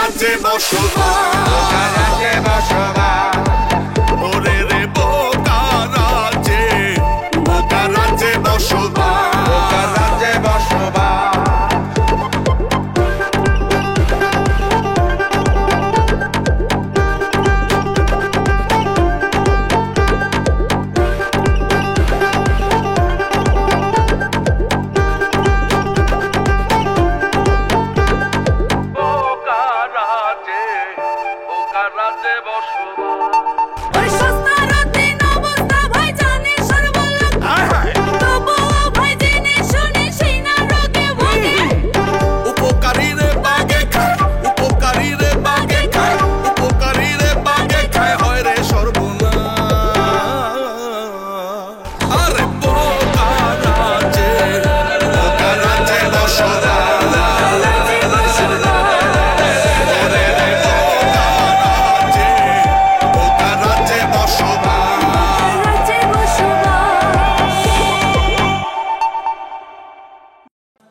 রাজ্যে বসবাস ওরে রে বোকা রাজ্যে বসবাস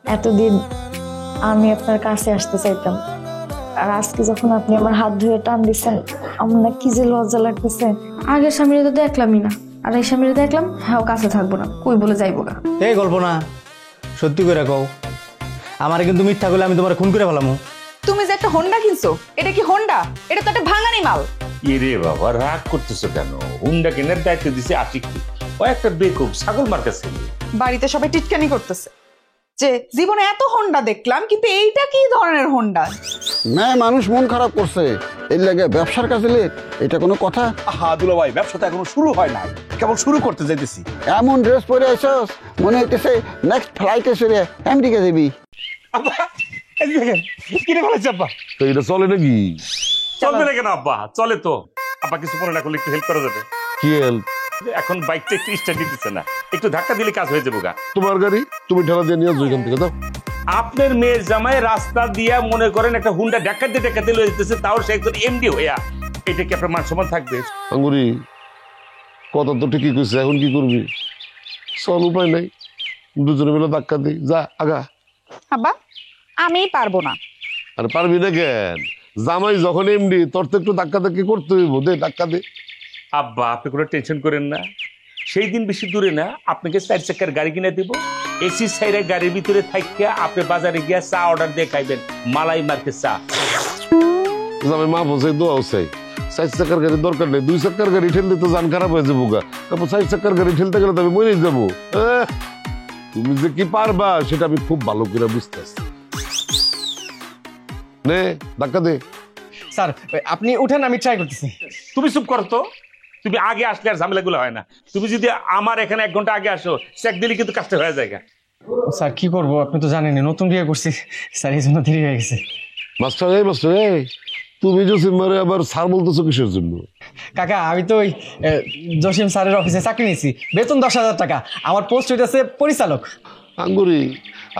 এতদিন আমি আপনার কাছে আসতে চাইতাম, আর আজকে যখন আপনি আমার হাত ধরে টান দিচ্ছেন আমার না কি যে লজ্জা লাগতেছে। আগের স্বামীরা তো দেখলামই না, আর এই স্বামীরা দেখলাম হ্যাঁ কাছে থাকবো না, কই বলে যাইবো না। এই গল্প না, সত্যি করে কও, আমার কিন্তু মিথ্যা করলে আমি তোমার খুন করে ফেলামু। তুমি যে একটা হোন্ডা কিনছো, এটা কি হোন্ডা? এটা তো একটা ভাঙানি মাল। ইরে বাবা রাগ করতেছো কেন? হুন্ডা কেনার দায়িত্ব দিছে আশিক, ও একটা বেকুব ছাগল মার্কা ছেলে। বাড়িতে সবাই টিটকানি করতেছে যে জীবনে এত হোন্ডা দেখলাম, কিন্তু এইটা কি ধরনের হোন্ডা? না মানুষ মন খারাপ করছে, এর লাগে ব্যবসার কাছে এটা কোনো কথা? হ্যাঁ দুলা ভাই, ব্যবসা তো এখনো শুরু হয় নাই, কেবল শুরু করতে যাইতেছি। এমন ড্রেস পরে আইছস মনে হইতেছে নেক্সট ফ্লাইটে চড়ে আমেরিকা যাবি। আব্বা এই দেখেন কিনে ফেলেছে আব্বা। তো এটা চলে নাকি? চলবে না কেন আব্বা? চলে তো। আব্বা কিছু মনে না করলে একটু হেল্প করা যাবে? কি হেল্প? এখন বাইকটা একটু স্টার্ট দিতেছে না, একটু ধাক্কা দিলে কাজ হয়ে যাবে গা। তোমার গাড়ি তুমি ঠেলা দিয়ে নিয়ে আসো এখান থেকে। দাও। আপনার মেয়ের জামাই রাস্তা দিয়া মনে করেন একটা হুন্ডা ডাকাতে লয়ে যেতেছে, তাও সে একজন এমডি হইয়া, এটা কি আপনার মান সম্মান থাকবে? আঙ্গুরি কথা তো ঠিকই কইছে, এখন কি করবি? চল উপায় নাই, দুজনে মিলে ধাক্কা দিই। যা আগা। আব্বা আমি পারবো না। আর পারবি না কেন? জামাই যখন এমডি, তোর তো একটু ধাক্কা ধাক্কি করতে হইব। দে ধাক্কা দে। আব্বা আপনি কোনো টেনশন করেন না, সেই দিন বেশি দূরে না, আপনাকে 4 চাকার গাড়ি কিনে দিব। এসি সাইডে গাড়ির ভিতরে থাকিয়া আপনি বাজারে গিয়া চা অর্ডার দিয়ে খাইবেন, মালাই মার্কেট চা। জামাই মা বসে দোয়াও চাই। 4 চাকার গাড়ি দরকার নেই, 2 চাকার গাড়ি ঠেলতে তো জান খারাপ হয়ে যাবো গা। তারপর 4 চাকার গাড়ি ঠেলতে গেলে তো আমি মরেই যাবো। তুমি যে কি পারবা সেটা আমি খুব ভালো করে বুঝতেছি। নে ধাক্কা দে। স্যার আপনি উঠেন, আমি ট্রাই করতেছি। তুমি চুপ করো তো, তুমি আগে আসলে আর ঝামেলাগুলো হয় না। তুমি যদি আমার এখানে 1 ঘন্টা আগে আসো, চেক দিলে কিন্তু কাজটা হয়ে যায়। স্যার কি করবো, আপনি তো জানেনই নতুন বিয়ে করছি স্যার, এই জন্য দেরি হয়ে গেছে। মাস্টার তুমি জসিম মারে আবার স্যার বলতেছো কিসের জন্য? কাকা আমি তো ওই জসিম স্যারের অফিসে চাকরি নিয়েছি, বেতন 10,000 টাকা, আমার পোস্ট হইতেছে পরিচালক। আঙ্গুরি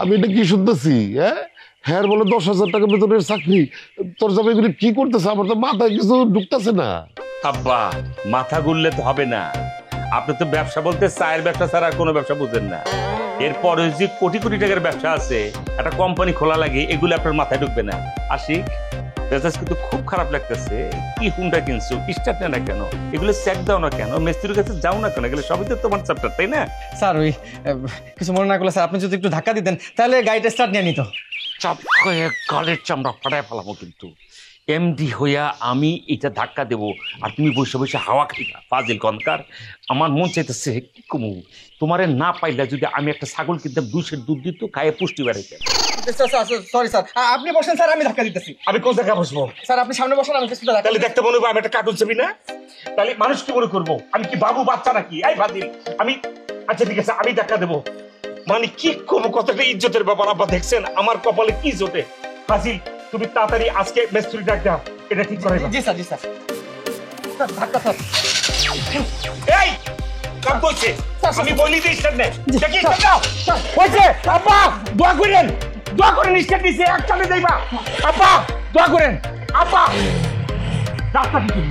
আমি এটা কি শুনতেছি? হ্যাঁ বলে 10,000 টাকা বেতনের চাকরি। তোর জামাইগুলি কি করতেছে? আমার তো মাথায় কিছু ঢুকতেছে না। আব্বা মাথা গুললে তো হবে না, আপনি তো ব্যবসা বলতে চায়ের ব্যবসা ছাড়া কোনো ব্যবসা বুঝেন না। এরপরে যে কোটি কোটি টাকার ব্যবসা আছে, একটা কোম্পানি খোলা লাগে, এগুলো আপনার মাথায় ঢুকবে না। আশিক মেজাজ কিন্তু খুব খারাপ লাগতেছে। কি হুন্ডা কিনছো, স্টার্ট নেয় না কেন? এগুলো চেক দাও না কেন? মিস্ত্রির কাছে যাও না কেন? এগুলো সবই তো তোমার চ্যাপ্টার, তাই না? স্যার ওই কিছু মনে না করলে স্যার, আপনি যদি একটু ধাক্কা দিতেন তাহলে গাড়িটা স্টার্ট নিয়ে নিত। চাপ করে গালের চামড়া ফাটায় ফেলাবো কিন্তু। এমডি হইয়া আমি এটা ধাক্কা দেবো আর তুমি বসে বসে হাওয়া খাইবা। ফাজিল কনকার, আমার মন চাইতেছে কি কমু তোমারে না পাইলে যদি আমি একটা ছাগল কিনতাম, 2 সের দুধ দিত, খাইয়ে পুষ্টি বাড়াইতে। সরি স্যার, আপনি বসেন স্যার, আমি ধাক্কা দিতেছি। আমি কোন জায়গায় বসবো? স্যার আপনি সামনে বসেন, আমি কিছুটা ধাক্কা। তাহলে দেখতে মনে হবে আমি একটা কার্টুন ছবি না? তাহলে মানুষ কি মনে করবো? আমি কি বাবু বাচ্চা নাকি? এই ফাজিল আমি, আচ্ছা ঠিক আছে আমি ধাক্কা দেবো। মানে কি করবো? কতটা ইজ্জতের ব্যাপার আব্বা, দেখছেন আমার কপালে কি জোটে। ফাজিল তুমি তাড়াতাড়ি আজকে মিস্ত্রি ডাক দাও, এটা ঠিক করে। জি স্যার, জি স্যার। ধাক্কা স্যার। এই কাম করছে, আমি বলি যে স্টার্ট নে। দেখি স্টার্ট দাও। হইছে আব্বা দোয়া করেন, স্টার্ট দিছে, একসাথে যাইবা। আব্বা দোয়া করেন, আব্বা রাস্তা ঠিক।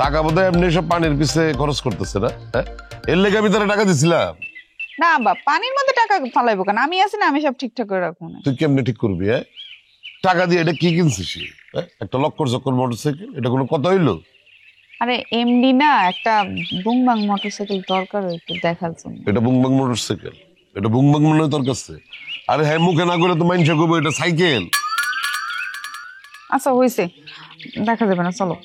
টাকা বোধহয় এমনি সব পানির পিছে খরচ করতেছে না? এর লেগে আমি তারা টাকা দিছিলাম। না আব্বা, পানির মধ্যে টাকা ফালাইবো কেন? আমি আছি না, আমি সব ঠিকঠাক করে রাখবো না। তুই কেমনে ঠিক করবি? হ্যাঁ, টাকা দিয়ে এটা কি কিনছিস? একটা লক্কর চক্কর মোটরসাইকেল, এটা কোনো কথা হইলো? আরে এমডি না, একটা বুংবাং মোটরসাইকেল দরকার, একটু দেখার জন্য। এটা বুংবাং মোটরসাইকেল? এটা বুংবাং মনে হয় তোর কাছে? আরে হ্যাঁ, মুখে না করে তো মানুষ করবো এটা সাইকেল। আচ্ছা হয়েছে, দেখা যাবে না, চলো।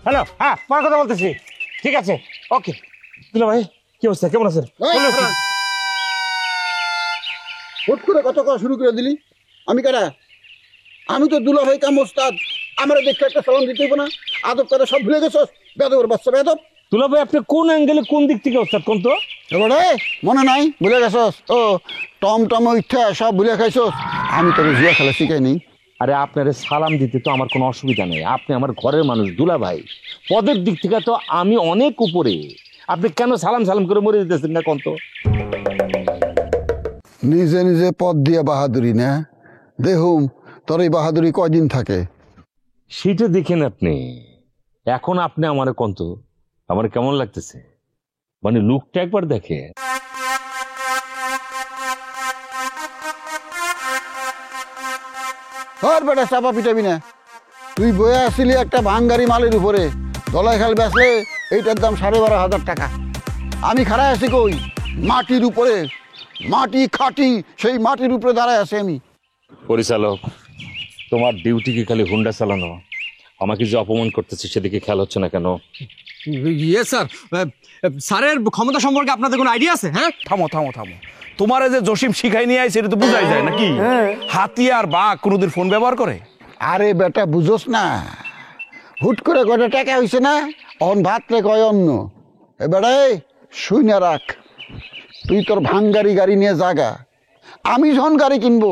হ্যালো, হ্যাঁ পরে কথা বলতেছি। ঠিক আছে, ওকে। দুলা ভাই কি অবস্থা, কেমন আছেন? হুট করে কথা কওয়া শুরু করে দিলি। আমি কারা? আমি তো দুলা ভাই কাম ওস্তাদ। আমার দেখতে একটা সালাম দিতে হইব না? আদব করে সব ভুলে গেছস? বেদবের বাচ্চা বেদব। দুলা ভাই আপনি কোন অ্যাঙ্গেলে কোন দিক থেকে ওস্তাদ কোন তো? এবারে মনে নাই? ভুলে গেছস? ও টম টম ইচ্ছা সব ভুলে খাইছস। আমি তোর জুয়া খেলা শিখাই নি। আরে আপনারে সালাম দিতে তো আমার কোনো অসুবিধা নেই, আপনি আমার ঘরের মানুষ দুলা ভাই। পদের দিক থেকে তো আমি অনেক উপরে, আপনি কেন সালাম সালাম করে মরে দিতেছেন না কোন তো? নিজে নিজে পদ দিয়ে বাহাদুরি না দেহুম, তোর এই বাহাদুরি কয়দিন থাকে? সেটা দেখেন আপনি। এখন আপনি আমার কোন তো আমার কেমন লাগতেছে, মানে লুকটা একবার দেখে। আর বেটা চাপা পিটাবি না। তুই বয়ে আসছিলি একটা ভাঙ্গারি মালের উপরে, দলাই খাল বেচলে এইটার দাম 12,500 টাকা। আমি খাড়ায় আছি কই? মাটির উপরে, মাটি খাটি, সেই মাটির উপরে দাঁড়ায় আছি আমি। পরিচালক, তোমার ডিউটি কি খালি হুন্ডা চালানো? আমাকে যে অপমান করতেছে সেদিকে খেয়াল হচ্ছে না কেন? ইয়ে স্যার, স্যারের ক্ষমতা সম্পর্কে আপনাদের কোনো আইডিয়া আছে? হ্যাঁ, থামো থামো থামো, তোমার যে জসিম শিখাই নিয়ে আইছে এটা তো বুঝাই যায় নাকি? হাতি আর বাঘ কোনোদিন ফোন ব্যবহার করে? আরে বেটা বুঝোস না, হুট করে কয়টা টাকা হয়েছে না, অন ভাত রে কয় অন্য। এবারে শুই না রাখ, তুই তোর ভাঙ্গারি গাড়ি নিয়ে জাগা। আমি যখন গাড়ি কিনবো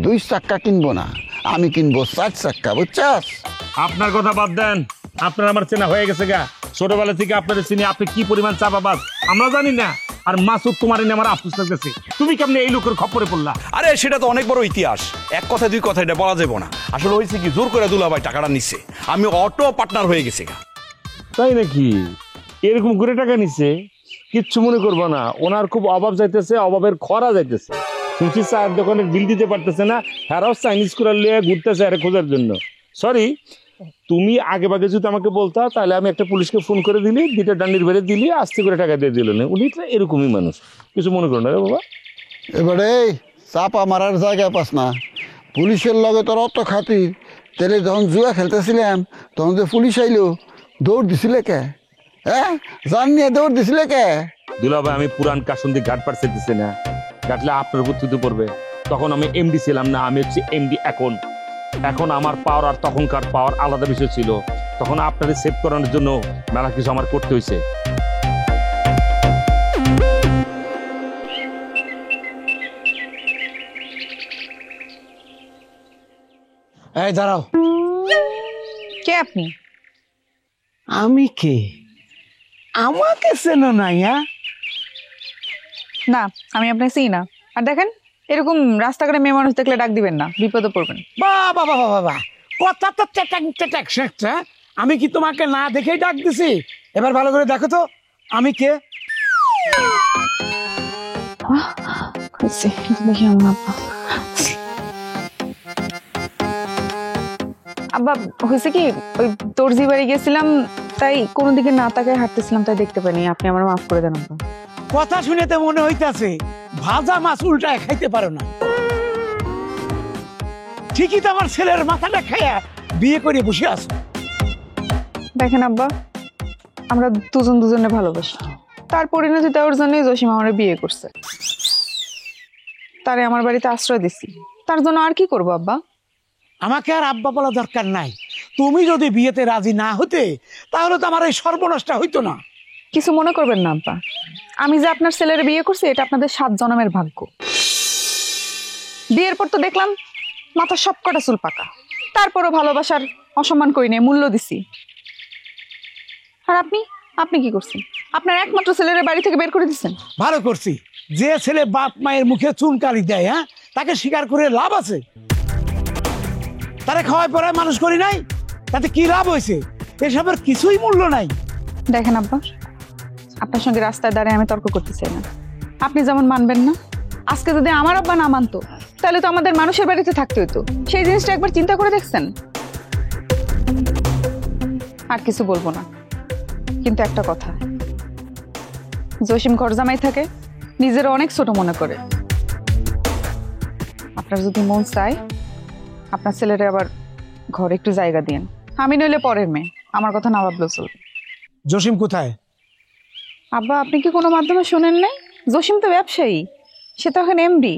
2 চাক্কা কিনবো না, আমি কিনবো 4 চাক্কা, বুঝছাস? আপনার কথা বাদ দেন, আপনার আমার চেনা হয়ে গেছে গা। ছোটবেলা থেকে আপনাদের চিনি, আপনি কি পরিমাণ চাপাবাজ আমরা জানি না। আর মাসুদ তোমার এনে আমার আফসোস লাগতেছে, তুমি কেমনে এই লোকের খপ্পরে পড়লা? আরে সেটা তো অনেক বড় ইতিহাস, এক কথা দুই কথা এটা বলা যাবে না। আসলে হয়েছে কি, জোর করে দুলাভাই টাকাটা নিচ্ছে, আমি অটো পার্টনার হয়ে গেছি গা। তাই নাকি? এরকম করে টাকা নিচ্ছে? কিচ্ছু মনে করবো না, ওনার খুব অভাব যাইতেছে, অভাবের খরা যাইতেছে। শুনছি চায়ের দোকানে বিল দিতে পারতেছে না, হ্যারাও চাইনিজ করে লিয়ে ঘুরতেছে আরে খোঁজার জন্য। সরি, তুমি আগে ভাগে যদি আমাকে বলতা তাহলে আমি একটা পুলিশকে ফোন করে দিলি, 2টা ডান্ডির বেড়ে দিলি, আস্তে করে টাকা দিয়ে দিল না। উনি তো এরকমই মানুষ, কিছু মনে করো না রে বাবা। এবারে চাপা মারার জায়গা পাস না। পুলিশের লগে তোর অত খাতির, তেলে যখন জুয়া খেলতেছিলাম তখন যে পুলিশ আইলো, দৌড় দিছিলে কে? হ্যাঁ, জান নিয়ে দৌড় দিছিলে কে? দুলাভাই, আমি পুরান কাসন্দি ঘাট পার চাইতেছি না, ঘাটলে আপনার বুদ্ধিতে পড়বে। তখন আমি এমডি ছিলাম না, আমি হচ্ছে এমডি এখন। এখন আমার পাওয়ার আর তখনকার পাওয়ার আলাদা বিষয় ছিল। তখন আপনাদের সেভ করানোর জন্য মেলা কিছু আমার করতে হয়েছে। এই দাঁড়াও। কে আপনি? আমি কে? আমাকে চেনো না? না, আমি আপনাকে চিনি না। আর দেখেন, এরকম রাস্তাঘাটে মেয়ে মানুষ দেখলে ডাক দিবেন না, বিপদে পড়বেন। বাবা বাবা বাবা, কথা তো চেটাক চেটাক শেখছে। আমি কি তোমাকে না দেখেই ডাক দিছি? এবার ভালো করে দেখো তো আমি কে। আব্বা, হয়েছে কি, ওই দর্জি বাড়ি গেছিলাম, তাই কোনো দিকে না তাকায় হাঁটতেছিলাম, তাই দেখতে পাইনি। আপনি আমার মাফ করে দেন আব্বা। কথা শুনেতে মনে হইতাছে ভাজা মাছ উল্টায় খাইতে পারো না। ঠিকই তো আমার ছেলের মাথাটা খাইয়া বিয়ে করে বসে আছো। দেখেন আব্বা, আমরা দুজন দুজনে ভালোবাসি, তার পরিণতি দেওয়ার জন্যই জসিম আমার বিয়ে করছে। তারে আমার বাড়িতে আশ্রয় দিছি, তার জন্য আর কি করবো আব্বা? আমাকে আর আব্বা বলা দরকার নাই। তুমি যদি বিয়েতে রাজি না হতে তাহলে তো আমার এই সর্বনাশটা হইতো না। কিছু মনে করবেন না আব্বা, আমি যে আপনার ছেলের বিয়ে করছি এটা আপনাদের 7 জন্মের ভাগ্য। বিয়ের পর তো দেখলাম মাথার সব কটা চুল পাকা, তারপরও ভালোবাসার অসম্মান করি নাই, মূল্য দিছি। আর আপনি কি করছেন? আপনার একমাত্র ছেলের বাড়ি থেকে বের করে দিচ্ছেন। ভালো করছি। যে ছেলে বাপ মায়ের মুখে চুনকালি দেয়, হ্যাঁ, তাকে স্বীকার করে লাভ আছে? তারা খাওয়ায় পড়ায় মানুষ করি নাই, তাতে কি লাভ হয়েছে? এসবের কিছুই মূল্য নাই। দেখেন আব্বা, আপনার সঙ্গে রাস্তায় দাঁড়িয়ে আমি তর্ক করতে চাই না। আপনি যেমন মানবেন না, আজকে যদি আমার আব্বা না মানতো তাহলে তো আমাদের মানুষের বাড়িতে থাকতে হতো। সেই জিনিসটা একবার চিন্তা করে দেখছেন? আর কিছু বলবো না, কিন্তু একটা কথা, জসিম ঘর জামাই থাকে, নিজের অনেক ছোট মনে করে। আপনার যদি মন চায় আপনার ছেলেরে আবার ঘরে একটু জায়গা দিয়েন। আমি নইলে পরের মেয়ে, আমার কথা না ভাবলেও চলবে। জসিম কোথায়? আব্বা, আপনি কি কোনো মাধ্যমে শোনেন নাই? জসিম তো ব্যবসায়ী, সে তো এখন এমডি।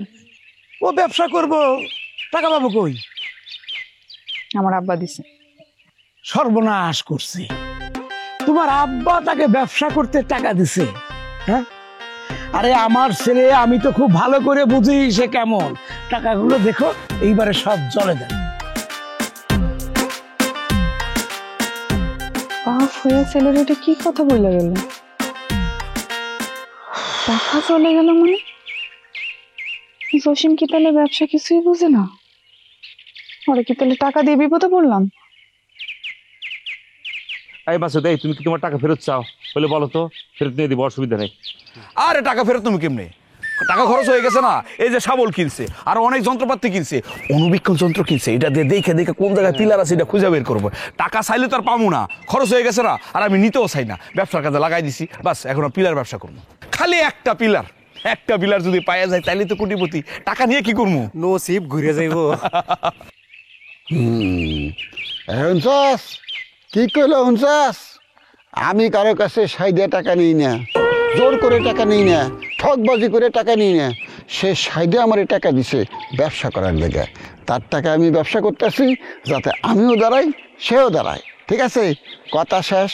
ও ব্যবসা করব, টাকা পাবো কই? আমার আব্বা দিছে। সর্বনাশ করছে। তোমার আব্বা তাকে ব্যবসা করতে টাকা দিছে? হ্যাঁ, আরে আমার ছেলে, আমি তো খুব ভালো করে বুঝি সে কেমন। টাকাগুলো দেখো, এইবারে সব জলে দেয়। বাপ হয়ে ছেলের এটা কি কথা বলে গেল? টাকা চলে গেল মানে? জসিম কি তাহলে ব্যবসা কিছুই বুঝে না? ওরা কি তাহলে টাকা দিয়ে বিপদে পড়লাম? এই মাসুদ, এই তুমি কি তোমার টাকা ফেরত চাও? বলে বলো তো, ফেরত নিয়ে দিব, অসুবিধা নেই। আরে টাকা ফেরত তুমি কেমনে? টাকা খরচ হয়ে গেছে না, এই যে শাবল কিনছে আর অনেক যন্ত্রপাতি কিনছে, অনুবীক্ষণ যন্ত্র কিনছে, এটা দিয়ে দেখে দেখে কোন জায়গায় পিলার আছে এটা খুঁজে বের করবো। টাকা চাইলে তো আর পাবো না, খরচ হয়ে গেছে না, আর আমি নিতেও চাই না। ব্যবসার কাজে লাগাই দিছি, বাস এখন পিলার ব্যবসা করবো। খালি একটা পিলার যদি পাওয়া যায় তাইলে তো কোটিপতি। টাকা নিয়ে কি করবো? নসিব ঘুরে যাইব। হুনছাস কি কইল? হুনছাস, আমি কারো কাছে সাইডে টাকা নিই না, জোর করে টাকা নিই না, ঠকবাজি করে টাকা নিই না। সে সাইডে আমার টাকা দিছে ব্যবসা করার লেগে। তার টাকা আমি ব্যবসা করতেছি যাতে আমিও দাঁড়াই, সেও দাঁড়ায়। ঠিক আছে, কথা শেষ।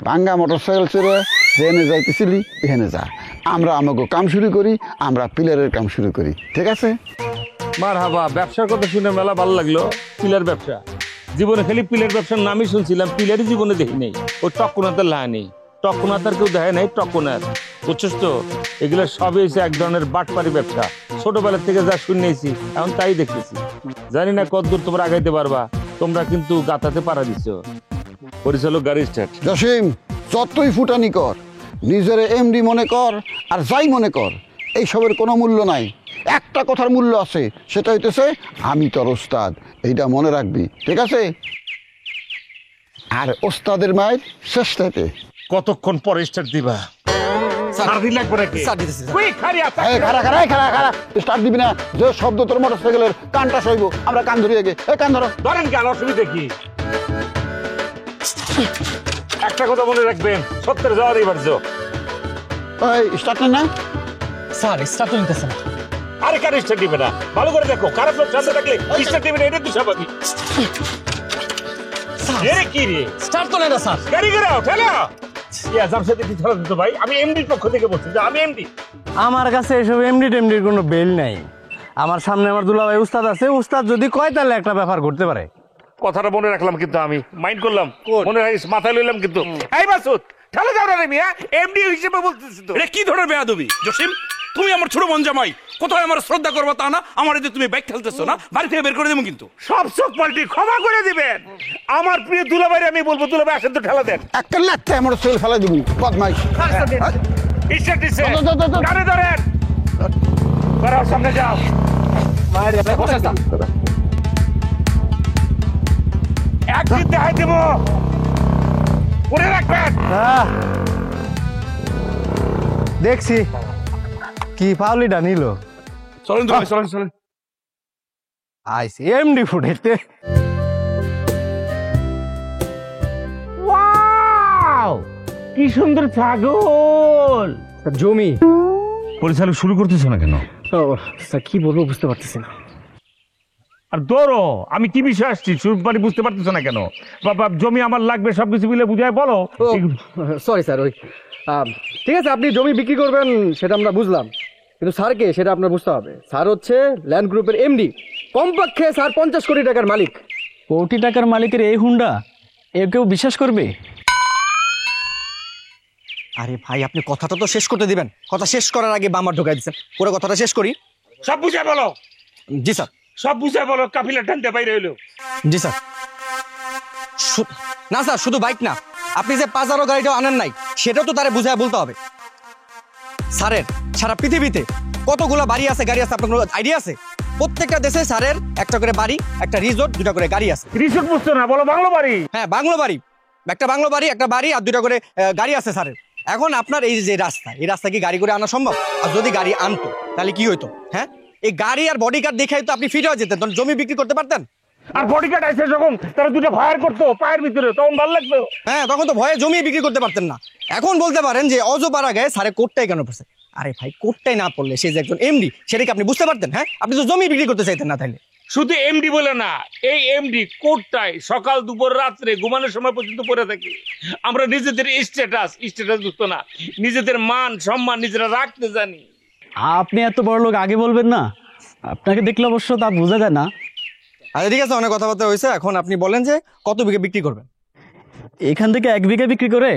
ভাঙ্গা মোটরসাইকেল চড়ে যেখানে যাইতেছিলি এখানে যা। আমরা আমাকে কাম শুরু করি, আমরা পিলারের কাম শুরু করি। ঠিক আছে? মারহাবা, ব্যবসার কথা শুনে মেলা ভালো লাগলো। পিলার ব্যবসা জীবনে খালি পিলার ব্যবসার নামই শুনছিলাম, পিলারই জীবনে দেখি নেই। ও টকুনাতার লা নেই, টকুনাতার কেউ দেখে নাই, টকুনার, বুঝছিস তো? এগুলো সবই হচ্ছে এক ধরনের বাটপারি ব্যবসা। ছোটবেলার থেকে যা শুনেছি এখন তাই দেখতেছি। জানি না কতদূর তোমরা আগাইতে পারবা। তোমরা কিন্তু গাতাতে পারা দিচ্ছ। পরিচালক গাড়ি স্টার্ট। জসিম, যতই ফুটানি কর, নিজের এমডি মনে কর আর যাই মনে কর, এইসবের কোনো মূল্য নাই। একটা কথার মূল্য আছে, সেটা হইতেছে আমি তোর ওস্তাদ। এইটা মনে রাখবি, ঠিক আছে? আর ওস্তাদের মায়ের শেষটাতে কতক্ষণ পরে স্টার্ট দিবা? স্টার্ট দিবি না? যে শব্দ তোর মোটরসাইকেলের কানটা সইব, আমরা কান ধরিয়ে গে। কান ধরো। ধরেন কেন, অসুবিধা কি? একটা কথা মনে রাখবেন, সত্যের যাওয়া দিবার যো। স্টার্ট না? স্যার স্টার্ট নিতেছে না। আরে কার স্টার্ট দিবে না? ভালো করে দেখো, খারাপ লোক সাথে থাকলে স্টার্ট দিবে না, এটা তো স্বাভাবিক। এরে কি রে, স্টার্ট তো নেই না স্যার। গাড়ি ঘোরাও, ঠেলা। ভাই, আমি এমডির পক্ষ থেকে বলছি যে আমি এমডি। আমার কাছে এসব এমডির কোনো বেল নাই। আমার সামনে আমার দুলাভাই উস্তাদ আছে, উস্তাদ যদি কয় তাহলে একটা ব্যাপার ঘটতে পারে। কথাটা মনে রাখলাম, কিন্তু আমি মাইন্ড করলাম, মনে রাখিস, মাথায় লইলাম কিন্তু। এই মাসুদ, ঠেলা যাও না রে মিয়া, এমডি হিসেবে বলতেছি তো। এটা কি ধরনের বেয়াদবি জসিম? তুমি আমার ছোট বোন জামাই, কোথায় আমার শ্রদ্ধা করবা তা না? আমার এতে তুমি বাইক ঠেলতেছো না, বাড়ি থেকে বের করে দেবো কিন্তু। সব চোখ পাল্টি ক্ষমা করে দিবেন। আমার প্রিয় দুলাভাই, আমি বলবো দুলাভাই আসেন তো, ঠেলা দেন। একটা লাথে আমার সেল ফেলা দিবি, বদমাইশ। স্টার্ট দিছে, গাড়ি ধরেন, করাও, সামনে যাও। একদিন দেখাই দেব, মনে রাখবেন। দেখছি কি পাউলিটা নিল। চলেন চলেন চলেন। আইসি এমডি ফুটাইতে। কি সুন্দর ছাগল। জমি পরিচালক শুরু করতেছো না কেন? স্যার কি বলবো বুঝতে পারতেছি না। আর ধরো, আমি কি বিষয় আসছি শুরু মানে বুঝতে পারতেছো না কেন? বাবা, জমি আমার লাগবে, সবকিছু মিলে বুঝায় বলো। সরি স্যার, ওই ঠিক আছে, আপনি জমি বিক্রি করবেন সেটা আমরা বুঝলাম, কিন্তু স্যারকে সেটা আপনার বুঝতে হবে। স্যার হচ্ছে ল্যান্ড গ্রুপের এমডি, কমপক্ষে স্যার 50 কোটি টাকার মালিক। কোটি টাকার মালিকের এই হুন্ডা এ কেউ বিশ্বাস করবে? আরে ভাই আপনি কথাটা তো শেষ করতে দিবেন, কথা শেষ করার আগে বামার ঢোকাই দিচ্ছেন। পুরো কথাটা শেষ করি। সব বুঝে বলো, জি স্যার। সব বুঝে বলো, কাফিলা টানতে বাইরে হইলো। জি স্যার। না স্যার, শুধু বাইক না, আপনি যে পাজারো গাড়িটাও আনেন নাই সেটাও তো তারে বুঝায় বলতে হবে। স্যারের সারা পৃথিবীতে কতগুলো বাড়ি আছে, গাড়ি আছে, আপনার কোনো আইডিয়া আছে? প্রত্যেকটা দেশে স্যারের একটা করে বাড়ি, একটা রিসোর্ট, 2টা করে গাড়ি আছে। রিসোর্ট বুঝছো না, বলো বাংলো বাড়ি। হ্যাঁ, বাংলো বাড়ি, একটা বাংলো বাড়ি, একটা বাড়ি আর 2টা করে গাড়ি আছে স্যারের। এখন আপনার এই যে রাস্তা, এই রাস্তা কি গাড়ি করে আনা সম্ভব? আর যদি গাড়ি আনতো তাহলে কি হইতো? হ্যাঁ, এই গাড়ি আর বডি গার্ড দেখাই তো আপনি ফিট হয়ে যেতেন, তখন জমি বিক্রি করতে পারতেন। আর বডিগার্ড আছে যখন, তারা 2টা ফায়ার করতো পায়ের ভিতরে, তখন ভালো লাগতো। হ্যাঁ, তখন তো ভয়ে জমি বিক্রি করতে পারতেন না। এখন বলতে পারেন যে অজপাড়া গায়ে স্যারে কোটটাই কেন পড়ছে? আরে ভাই, কোটটাই না পড়লে সে যে একজন এমডি সেটা কি আপনি বুঝতে পারতেন? হ্যাঁ, আপনি তো জমি বিক্রি করতে চাইতেন না। তাইলে শুধু এমডি বলে না, এই এমডি কোটটাই সকাল দুপুর রাত্রে ঘুমানোর সময় পর্যন্ত পরে থাকি। আমরা নিজেদের স্ট্যাটাস বুঝতো না, নিজেদের মান সম্মান নিজেরা রাখতে জানি। আপনি এত বড় লোক আগে বলবেন না, আপনাকে দেখলে অবশ্য তা বোঝা যায় না। আচ্ছা ঠিক আছে, অনেক কথাবার্তা হয়েছে, এখন আপনি বলেন যে কত বিঘা বিক্রি করবেন? এখান থেকে 1 বিঘা বিক্রি করে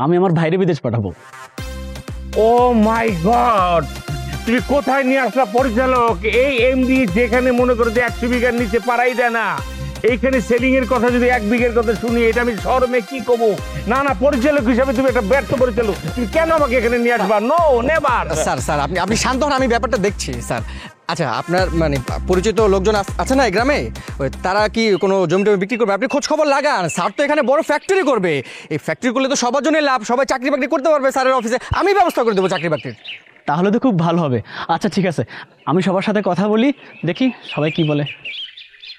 আমি আমার ভাইরে বিদেশ পাঠাবো। ও মাই গড, তুমি কোথায় নিয়ে আসলা পরিচালক? এই এমডি যেখানে মনে করো যে 100 বিঘার নিচে পারাই দেয় না, এইখানে সেলিং এর কথা যদি 1 বিঘার কথা শুনি, এটা আমি শর্মে কি কব। না না, পরিচালক হিসাবে তুমি একটা ব্যর্থ পরিচালক, তুমি কেন আমাকে এখানে নিয়ে আসবা? No never. স্যার আপনি শান্ত হন, আমি ব্যাপারটা দেখছি স্যার। আচ্ছা, আপনার মানে পরিচিত লোকজন আছে না এই গ্রামে? তারা কি কোনো জমি টমি বিক্রি করবে? আপনি খোঁজ খবর লাগান। স্যার তো এখানে বড় ফ্যাক্টরি করবে, এই ফ্যাক্টরি করলে তো সবার জন্য লাভ, সবাই চাকরি বাকরি করতে পারবে স্যারের অফিসে। আমি ব্যবস্থা করে দেবো চাকরি বাকরির। তাহলে তো খুব ভালো হবে। আচ্ছা ঠিক আছে, আমি সবার সাথে কথা বলি, দেখি সবাই কি বলে।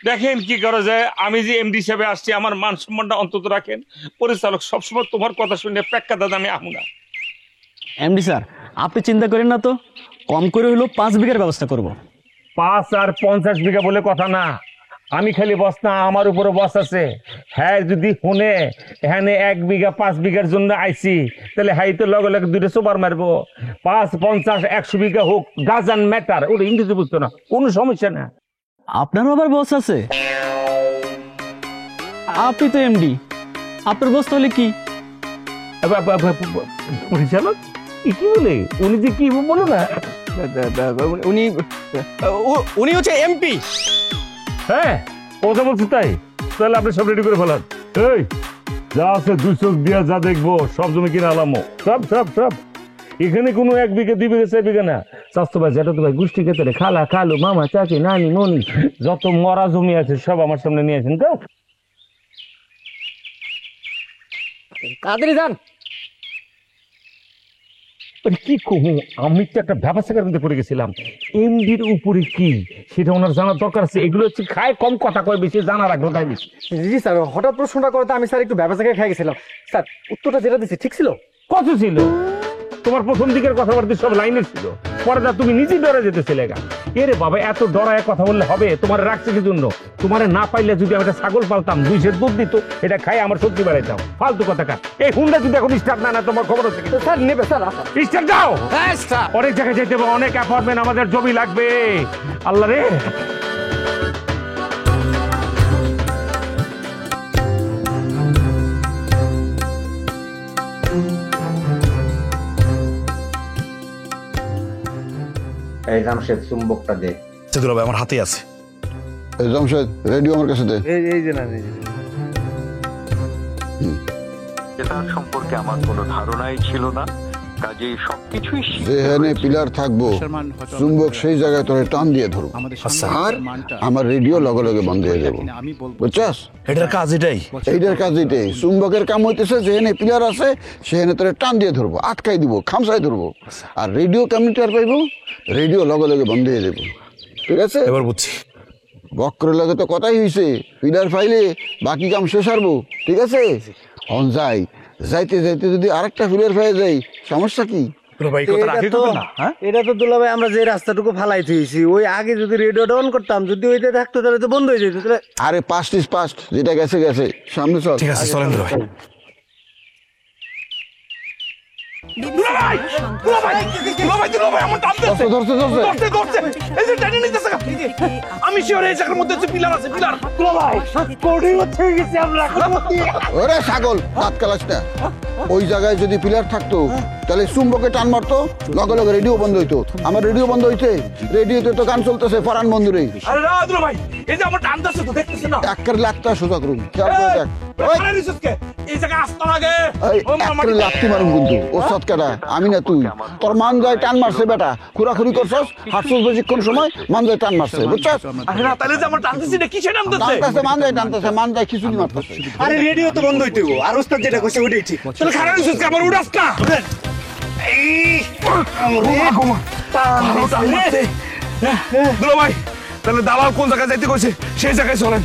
দেখেন কি করা যায়। আমি যে এমডি হিসেবে আসছি, আমার মান সম্মানটা অন্তত রাখেন। পরিচালক, সবসময় তোমার কথা শুনে প্রেক্ষাতে আমি আমু না। এমডি স্যার, আপনি চিন্তা করেন না তো, কম করে হলেও 5 বিঘার ব্যবস্থা করব। 5 আর 50 বিঘা বলে কথা না। আমি খালি বস না, আমার উপরে বস আছে। হ্যাঁ, যদি শুনে এখানে 1 বিঘা 5 বিঘার জন্য আইছি, তাহলে হাই তো লগে লগে 2টা সুপার মারবো। 5, 50, 100 বিঘা হোক, ডাজন্ট ম্যাটার। ওটা ইংরেজি বুঝতো না, কোনো সমস্যা না। আপনারও আবার বস আছে? আপনি তো এমডি, আপনার বস তাহলে কি? পরিচালক কি বলে? উনি যে কি বলো না, উনি হচ্ছে এমপি। হ্যাঁ কথা বলছি তাই। তাহলে আপনি সব রেডি করে ফেলান। এই যা আছে 2 চোখ দিয়া যা দেখবো সব জমি কিনে আলামো, সব সব সব। এখানে কোনো 1 বিঘা 2 বিঘা 4 বিঘা না। স্বাস্থ্য ভাই, যেটা তো ভাই, গোষ্ঠী ক্ষেত্রে খালা খালু মামা চাচি নানি ননি যত মরা জমি আছে সব আমার সামনে নিয়ে আসেন। তো তাড়াতাড়ি যান। কি কহু, আমি তো একটা ব্যবসার মধ্যে পড়ে গেছিলাম। এমডির উপরে কি সেটা ওনার জানার দরকার আছে। এগুলো হচ্ছে খায় কম, কথা কয় বেশি, জানার আগ্রহ তাই বেশি। জি স্যার, হঠাৎ প্রশ্নটা করতে আমি স্যার একটু ব্যবসা খেয়ে গেছিলাম। স্যার উত্তরটা যেটা দিচ্ছি ঠিক ছিল? কত ছিল? তোমার প্রথম দিকের কথাবার্তা সব লাইনে ছিল, পরে না তুমি নিজেই ডরে যেতেছিলে। এরে বাবা, এত ডরায় কথা বললে হবে? তোমার রাখছে কি জন্য? তোমার না পাইলে যদি আমি একটা ছাগল পালতাম, 2 সের দুধ দিত, এটা খাই আমার শক্তি বাড়াইতাম। ফালতু কথা কা। এই হুন্ডা যদি এখন স্টার্ট না তোমার খবর আছে কি? স্যার নেবে স্যার, স্টার্ট দাও। হ্যাঁ স্যার। অনেক জায়গায় যেতে হবে, অনেক অ্যাপার্টমেন্ট, আমাদের জমি লাগবে। আল্লাহ রে, এই জামশেদ চুম্বকটা দে। সেদুল ভাই আমার হাতে আছে। এই জামশেদ, রেডিও আমার কাছে দে। এই যে না, এটার সম্পর্কে আমার কোনো ধারণাই ছিল না, কাজেই সবকিছুই যেখানে পিলার থাকবো, চুম্বক সেই জায়গায় তোরে টান দিয়ে ধরবো, আর আমার রেডিও লগে লগে বন্ধ হয়ে যাবো। বুঝছস? এটার কাজ এটাই। এইটার কাজ এটাই। চুম্বকের কাম হইতেছে যেখানে পিলার আছে সেখানে তোরে টান দিয়ে ধরবো, আটকাই দিব, খামসাই ধরবো। আর রেডিও কমিউনিটার পাইবো, রেডিও লগে লগে বন্ধ হয়ে যাবো। ঠিক আছে? এবার বুঝছি। বক্রের লগে তো কথাই হইছে, পিলার ফাইলে বাকি কাম শেষ হারবো। ঠিক আছে? অন যাই, যাইতে যাইতে যদি আরেকটা পিলার ফাইলে যাই, সমস্যা কি? এটা তো দুলা ভাই, আমরা যে রাস্তাটুকু ফালাই থইছি, ওই আগে যদি রেডিওটা অন করতাম, যদি ওইটা থাকতো তাহলে তো বন্ধ হয়ে যেত। আরে পাস্ট ইজ পাস্ট, যেটা গেছে গেছে, সামনে চল। ঠিক আছে, চলেন ভাই। দুলাভাই আমার টানতেছে ধরছে। ধরছে এই যে টেনে নিতেছে আমি শিওর এই জায়গার মধ্যে যে পিলার আছে পিলার ওরে ছাগল দাঁত কালাস না। ওই জায়গায় যদি পিলার থাকতো তাহলে চুম্বকে টান মারতো, লগে লগে রেডিও বন্ধ হইতো। আমার রেডিও বন্ধ হইছে, রেডিওতে তো গান চলতেছে ফরান বন্ধুরে। আরে না দুলাভাই এই যে আমার টানতেছে তো দেখতেছেন না একের লাখটা সোজা করুন, খেয়াল করে দেখ। ওই, এই জায়গাা আসতে লাগে এই একের লাখটি মারুন কিন্তু ও সৎকাটা আমি না তুই। তোর মান যায় টান মারছে বেটা, খুরাখুরি করছস, হাঁটছস বেশিক্ষণ সময়, মান যায় টান মারছে বুঝছস। আরে না তাহলে যে আমার টানতেছি না কিসে টানতেছে টানতেছে মান যায় খিচুড়ি মারতেছে। আরে রেডিও তো বন্ধ হইতে আর ওস্তাদ যেটা কইছে ওইটাই ঠিক। তাহলে খারাপ হইছিস আমার উড়াস না দুলাভাই তাহলে দালাল কোন জায়গায় যাইতে কইছে সেই জায়গায় চলেন।